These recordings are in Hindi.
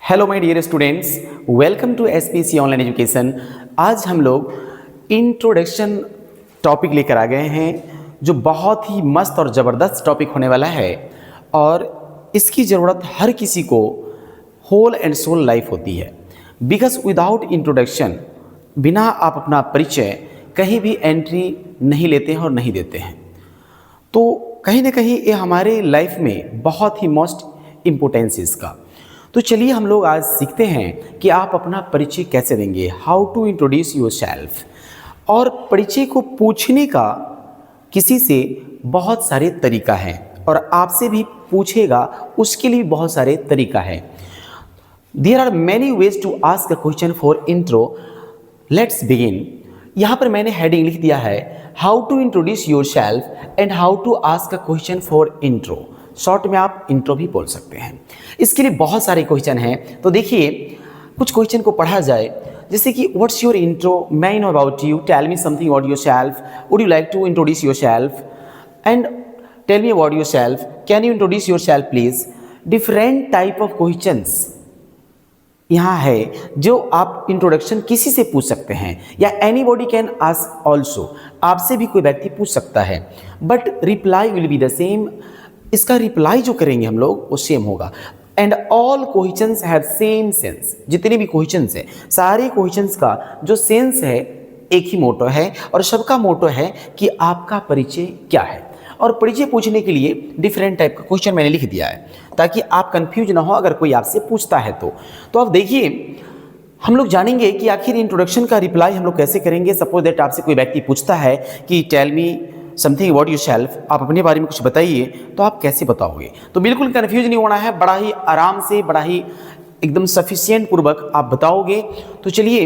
Hello my dear students, welcome to SPC online education. आज हम लोग इंट्रोडक्शन टॉपिक लेकर आ गए हैं जो बहुत ही मस्त और ज़बरदस्त टॉपिक होने वाला है और इसकी ज़रूरत हर किसी को होल एंड सोल लाइफ होती है। बिकॉज विदाउट इंट्रोडक्शन, बिना आप अपना परिचय कहीं भी एंट्री नहीं लेते हैं और नहीं देते हैं, तो कहीं ना कहीं ये हमारे लाइफ में बहुत ही मोस्ट इम्पोर्टेंस है इसका। तो चलिए हम लोग आज सीखते हैं कि आप अपना परिचय कैसे देंगे, how to introduce yourself. और परिचय को पूछने का किसी से बहुत सारे तरीका है और आपसे भी पूछेगा उसके लिए बहुत सारे तरीका है। There are many ways to ask a question for intro. Let's begin. यहाँ पर मैंने हेडिंग लिख दिया है how to introduce yourself and how to ask a question for intro. Short में आप इंट्रो भी बोल सकते हैं। इसके लिए बहुत सारे क्वेश्चन हैं, तो देखिए कुछ क्वेश्चन को पढ़ा जाए, जैसे कि व्हाट्स योर इंट्रो, मैं know about you, tell me something about yourself, would you like to introduce yourself and tell me about yourself, can you introduce yourself please. Different type of questions यहाँ है जो आप इंट्रोडक्शन किसी से पूछ सकते हैं या एनीबॉडी कैन आस्क ऑल्सो, आपसे भी कोई व्यक्ति पूछ सकता है, but reply will be the same. इसका रिप्लाई जो करेंगे हम लोग वो सेम होगा। And all questions have same sense. जितने भी क्वेश्चंस है, सारे क्वेश्चंस का जो सेंस है एक ही मोटो है और सबका मोटो है कि आपका परिचय क्या है। और परिचय पूछने के लिए डिफरेंट टाइप का क्वेश्चन मैंने लिख दिया है ताकि आप कंफ्यूज ना हो अगर कोई आपसे पूछता है तो आप देखिए हम लोग जानेंगे कि आखिर इंट्रोडक्शन का रिप्लाई हम लोग कैसे करेंगे। सपोज दैट आपसे कोई व्यक्ति पूछता है कि tell me something about yourself, आप अपने बारे में कुछ बताइए, तो आप कैसे बताओगे। तो बिल्कुल कंफ्यूज नहीं होना है, बड़ा ही आराम से, बड़ा ही एकदम सफिशिएंट पूर्वक आप बताओगे। तो चलिए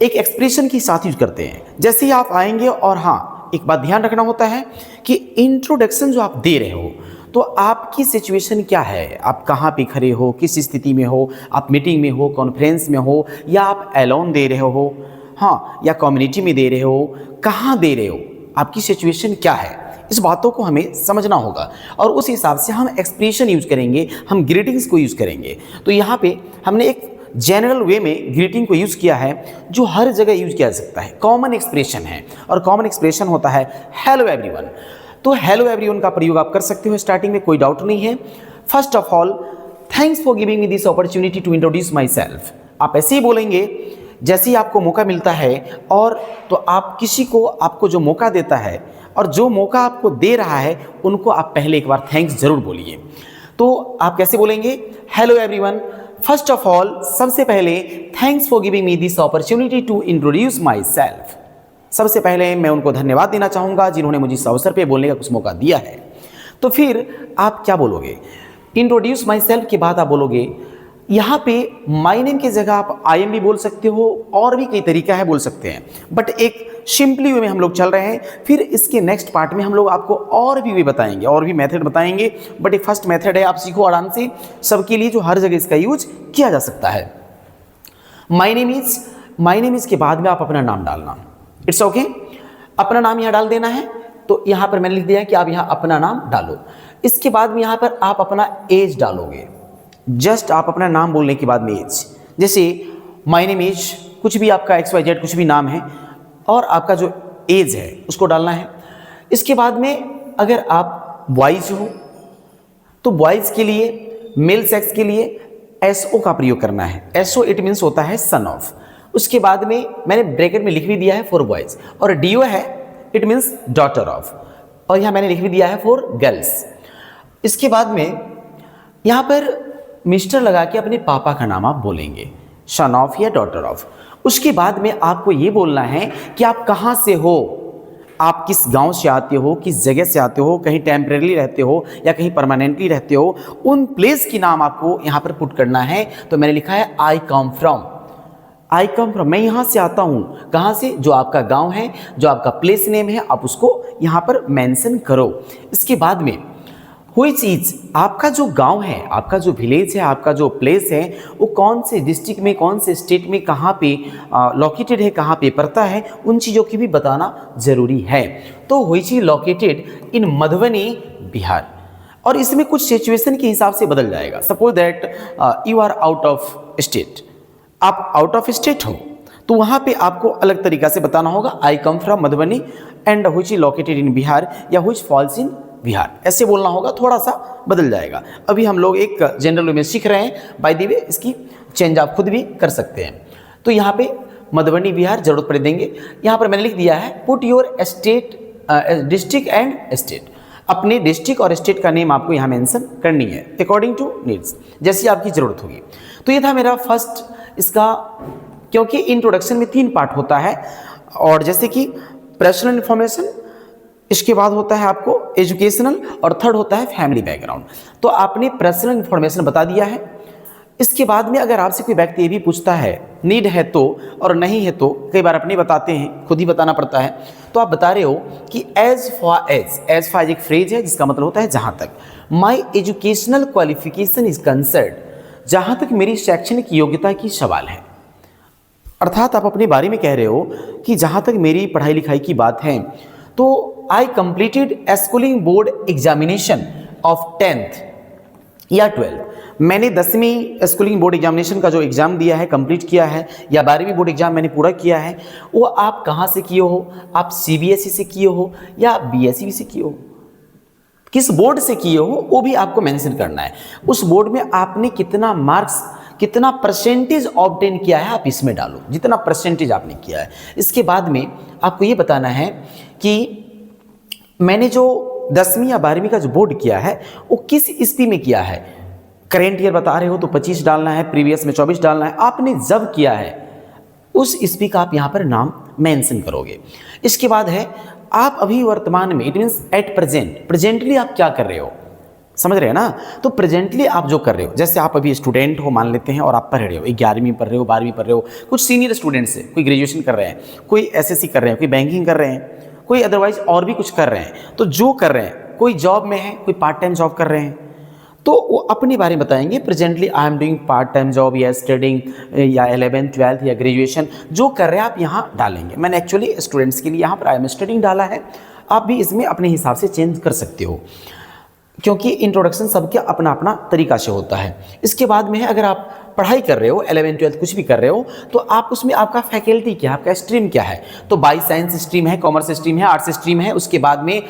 एक एक्सप्रेशन के साथ यूज करते हैं। जैसे ही आप आएंगे, और हाँ एक बात ध्यान रखना होता है कि इंट्रोडक्शन जो आप दे रहे हो तो आपकी सिचुएशन क्या है, आप कहाँ पे खड़े हो, किस स्थिति में हो, आप मीटिंग में हो, कॉन्फ्रेंस में हो, या आप एलोन दे रहे हो, हाँ, या कम्युनिटी में दे रहे हो, कहाँ दे रहे हो, आपकी सिचुएशन क्या है, इस बातों को हमें समझना होगा और उस हिसाब से हम एक्सप्रेशन यूज करेंगे, हम ग्रीटिंग्स को यूज करेंगे। तो यहाँ पे हमने एक जनरल वे में ग्रीटिंग को यूज किया है जो हर जगह यूज किया जा सकता है, कॉमन एक्सप्रेशन है और कॉमन एक्सप्रेशन होता है हेलो एवरीवन। तो हेलो एवरीवन का प्रयोग आप कर सकते हो स्टार्टिंग में, कोई डाउट नहीं है। First of all, thanks for giving me this opportunity to introduce myself. आप ऐसे ही बोलेंगे जैसे ही आपको मौका मिलता है, और तो आप किसी को, आपको जो मौका देता है और जो मौका आपको दे रहा है उनको आप पहले एक बार थैंक्स जरूर बोलिए। तो आप कैसे बोलेंगे, hello everyone, first of all, सबसे पहले thanks for giving me this opportunity to introduce myself. सबसे पहले मैं उनको धन्यवाद देना चाहूँगा जिन्होंने मुझे इस अवसर पर बोलने का कुछ मौका दिया है। तो फिर आप क्या बोलोगे, इंट्रोड्यूस माई सेल्फ के बाद आप बोलोगे, यहाँ पे माई नेम की जगह आप आई एम भी बोल सकते हो, और भी कई तरीका है बोल सकते हैं, बट एक सिंपली वे में हम लोग चल रहे हैं। फिर इसके नेक्स्ट पार्ट में हम लोग आपको और भी वे बताएंगे, और भी मेथड बताएंगे, बट एक फर्स्ट मेथड है, आप सीखो आराम से, सबके लिए जो हर जगह इसका यूज किया जा सकता है। माई नेम इज के बाद में आप अपना नाम डालना, इट्स ओके, अपना नाम यहाँ डाल देना है। तो यहाँ पर मैंने लिख दिया है कि आप यहाँ अपना नाम डालो। इसके बाद में यहाँ पर आप अपना एज डालोगे, जस्ट आप अपना नाम बोलने के बाद में एज, जैसे माय नेम इज, कुछ भी आपका XYZ कुछ भी नाम है और आपका जो एज है उसको डालना है। इसके बाद में अगर आप बॉयज हो तो बॉयज के लिए, मेल सेक्स के लिए SO का प्रयोग करना है। SO इट मीन्स होता है सन ऑफ। उसके बाद में मैंने ब्रैकेट में लिख भी दिया है फॉर बॉयज, और DO है इट मीन्स डॉटर ऑफ, और यहाँ मैंने लिख भी दिया है फॉर गर्ल्स। इसके बाद में यहाँ पर मिस्टर लगा के अपने पापा का नाम आप बोलेंगे, सन ऑफ या डॉटर ऑफ। उसके बाद में आपको ये बोलना है कि आप कहाँ से हो, आप किस गांव से आते हो, किस जगह से आते हो, कहीं टेम्परेरी रहते हो या कहीं परमानेंटली रहते हो, उन प्लेस की नाम आपको यहाँ पर पुट करना है। तो मैंने लिखा है आई come from, I come from, मैं यहाँ से आता हूँ। कहाँ से, जो आपका गाँव है, जो आपका प्लेस नेम है, आप उसको यहाँ पर मेंशन करो। इसके बाद में कोई चीज़, आपका जो गांव है, आपका जो विलेज है, आपका जो प्लेस है, वो कौन से डिस्ट्रिक्ट में, कौन से स्टेट में, कहाँ पे लोकेटेड है, कहाँ पे पड़ता है, उन चीज़ों की भी बताना जरूरी है। तो हुई चीज लोकेटेड इन मधुबनी, बिहार। और इसमें कुछ सिचुएशन के हिसाब से बदल जाएगा। Suppose that you are out of state, आप आउट ऑफ स्टेट हो, तो वहाँ पे आपको अलग तरीका से बताना होगा I come from Madhubani and which is located in Bihar या व्हिच फॉल्स इन बिहार, ऐसे बोलना होगा, थोड़ा सा बदल जाएगा। अभी हम लोग एक जनरल वे में सीख रहे हैं, बाय द वे इसकी चेंज आप खुद भी कर सकते हैं। तो यहाँ पे मधुबनी बिहार जरूरत पड़ देंगे। यहाँ पर मैंने लिख दिया है put your state district and state, अपने डिस्ट्रिक्ट और स्टेट का नेम आपको यहाँ मेंशन करनी है अकॉर्डिंग टू नीड्स, जैसी आपकी ज़रूरत होगी। तो ये था मेरा फर्स्ट इसका, क्योंकि इंट्रोडक्शन में 3 पार्ट होता है, और जैसे कि पर्सनल इन्फॉर्मेशन, इसके बाद होता है आपको एजुकेशनल, और थर्ड होता है फैमिली बैकग्राउंड। तो आपने पर्सनल इन्फॉर्मेशन बता दिया है। इसके बाद में अगर आपसे कोई व्यक्ति ये भी पूछता है नीड है तो, और नहीं है तो, कई बार अपने बताते हैं, खुद ही बताना पड़ता है, तो आप बता रहे हो कि एज फॉर एक फ्रेज है जिसका मतलब होता है जहाँ तक, माई एजुकेशनल क्वालिफिकेशन इज कंसर्न, जहाँ तक मेरी शैक्षणिक योग्यता की सवाल है। अर्थात आप अपने बारे में कह रहे हो कि जहाँ तक मेरी पढ़ाई लिखाई की बात है, तो I completed schooling board examination of 10th या 12th, मैंने 10वीं स्कूलिंग बोर्ड एग्जामिनेशन का जो एग्ज़ाम दिया है कंप्लीट किया है, या 12वीं बोर्ड एग्ज़ाम मैंने पूरा किया है, वो आप कहाँ से किए हो, आप सीबीएसई से किए हो या बीएसई से किए हो, किस बोर्ड से किए हो वो भी आपको मेंशन करना है। उस बोर्ड में आपने कितना मार्क्स, कितना परसेंटेज ऑब्टेन किया है, आप इसमें डालो जितना परसेंटेज आपने किया है। इसके बाद में आपको ये बताना है कि मैंने जो 10वीं या 12वीं का जो बोर्ड किया है वो किस ईस्वी में किया है। करेंट ईयर बता रहे हो तो 25 डालना है, प्रीवियस में 24 डालना है, आपने जब किया है उस ईस्वी का आप यहाँ पर नाम मेंशन करोगे। इसके बाद है आप अभी वर्तमान में, it means at present, presently आप क्या कर रहे हो, समझ रहे हैं ना। तो प्रेजेंटली आप जो कर रहे हो, जैसे आप अभी स्टूडेंट हो मान लेते हैं और आप पढ़ रहे हो, 11वीं पढ़ रहे हो, 12वीं पढ़ रहे हो, कुछ सीनियर स्टूडेंट्स है, कोई ग्रेजुएशन कर रहे हैं, कोई एसएससी कर रहे हैं, कोई बैंकिंग कर रहे हैं, कोई अदरवाइज और भी कुछ कर रहे हैं। तो जो कर रहे हैं, कोई जॉब में है, कोई पार्ट टाइम जॉब कर रहे हैं, तो वो अपने बारे में बताएंगे presently I am doing part time job या स्टडिंग या 11th 12th या ग्रेजुएशन, जो कर रहे हैं आप यहाँ डालेंगे। मैंने एक्चुअली स्टूडेंट्स के लिए यहाँ पर आई एम स्टडिंग डाला है, आप भी इसमें अपने हिसाब से चेंज कर सकते हो, क्योंकि इंट्रोडक्शन सबके अपना अपना तरीका से होता है। इसके बाद में है अगर आप पढ़ाई कर रहे हो, 11th 12th कुछ भी कर रहे हो, तो आप उसमें आपका फैकल्टी क्या है, आपका स्ट्रीम क्या है। तो बाई साइंस स्ट्रीम है, कॉमर्स स्ट्रीम है, आर्ट्स स्ट्रीम है। उसके बाद में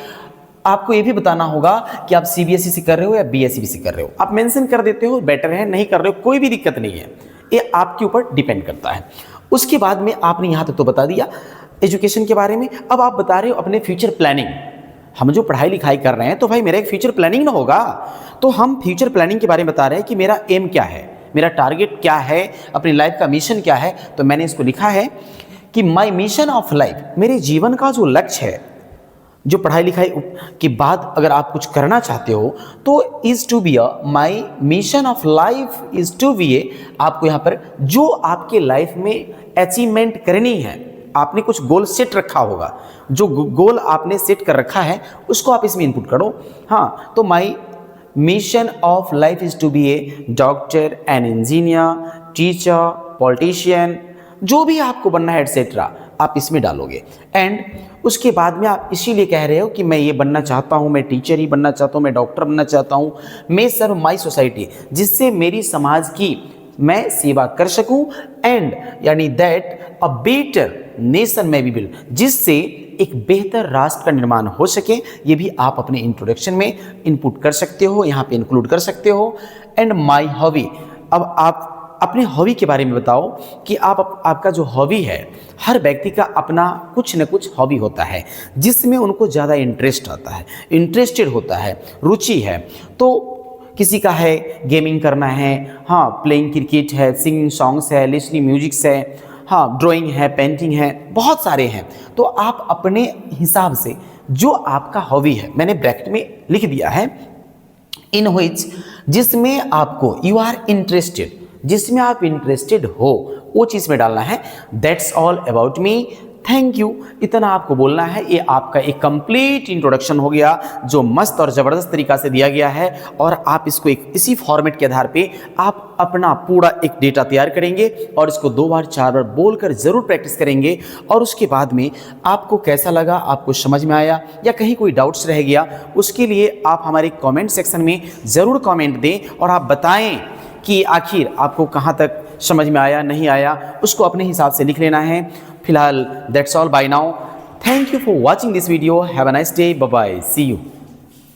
आपको ये भी बताना होगा कि आप सीबीएसई से कर रहे हो या बीएसई से कर रहे हो। आप मेंशन कर देते हो बेटर है, नहीं कर रहे हो कोई भी दिक्कत नहीं है, ये आपके ऊपर डिपेंड करता है। उसके बाद में आपने यहाँ तक तो बता दिया एजुकेशन के बारे में। अब आप बता रहे हो अपने फ्यूचर प्लानिंग। हम जो पढ़ाई लिखाई कर रहे हैं तो भाई मेरा एक फ्यूचर प्लानिंग ना होगा, तो हम फ्यूचर प्लानिंग के बारे में बता रहे हैं कि मेरा एम क्या है, मेरा टारगेट क्या है, अपनी लाइफ का मिशन क्या है। तो मैंने इसको लिखा है कि माई मिशन ऑफ लाइफ, मेरे जीवन का जो लक्ष्य है, जो पढ़ाई लिखाई के बाद अगर आप कुछ करना चाहते हो तो is to be my mission of life is to be आपको यहाँ पर जो आपके लाइफ में अचीवमेंट करनी है, आपने कुछ गोल सेट रखा होगा, जो गोल आपने सेट कर रखा है उसको आप इसमें इनपुट करो। हाँ, तो my mission of life is to be a doctor, an engineer, teacher, politician, जो भी आपको बनना है एटसेट्रा आप इसमें डालोगे। एंड उसके बाद में आप इसीलिए कह रहे हो कि मैं ये बनना चाहता हूँ, मैं टीचर ही बनना चाहता हूँ, मैं डॉक्टर बनना चाहता हूँ, मैं सर्व माई सोसाइटी, जिससे मेरी समाज की मैं सेवा कर सकूँ, एंड यानी दैट अ बेटर नेशन में भी बिल्ड, जिससे एक बेहतर राष्ट्र का निर्माण हो सके। ये भी आप अपने इंट्रोडक्शन में इनपुट कर सकते हो, यहाँ पे इंक्लूड कर सकते हो। एंड माई हॉबी, अब आप अपने हॉबी के बारे में बताओ कि आपका जो हॉबी है, हर व्यक्ति का अपना कुछ न कुछ हॉबी होता है जिसमें उनको ज़्यादा इंटरेस्ट आता है, इंटरेस्टेड होता है, रुचि है। तो किसी का है गेमिंग करना है, हाँ प्लेइंग क्रिकेट है, सिंगिंग सॉन्ग्स है, लिसनिंग म्यूजिक्स है, हाँ ड्राइंग है, पेंटिंग है, बहुत सारे हैं। तो आप अपने हिसाब से जो आपका हॉबी है, मैंने ब्रैकेट में लिख दिया है इन व्हिच, जिसमें आपको यू आर इंटरेस्टेड, जिसमें आप इंटरेस्टेड हो वो चीज़ में डालना है। That's all about me, thank you, इतना आपको बोलना है। ये आपका एक कंप्लीट इंट्रोडक्शन हो गया जो मस्त और ज़बरदस्त तरीका से दिया गया है, और आप इसको एक इसी फॉर्मेट के आधार पे आप अपना पूरा एक डेटा तैयार करेंगे और इसको 2 बार 4 बार बोलकर ज़रूर प्रैक्टिस करेंगे। और उसके बाद में आपको कैसा लगा, आपको समझ में आया या कहीं कोई डाउट्स रह गया, उसके लिए आप हमारे कमेंट सेक्शन में ज़रूर कमेंट दें और आप बताएं कि आखिर आपको कहाँ तक समझ में आया नहीं आया, उसको अपने हिसाब से लिख लेना है। फिलहाल that's all bye now. Thank you for watching this video. Have a nice day. Bye bye. See you.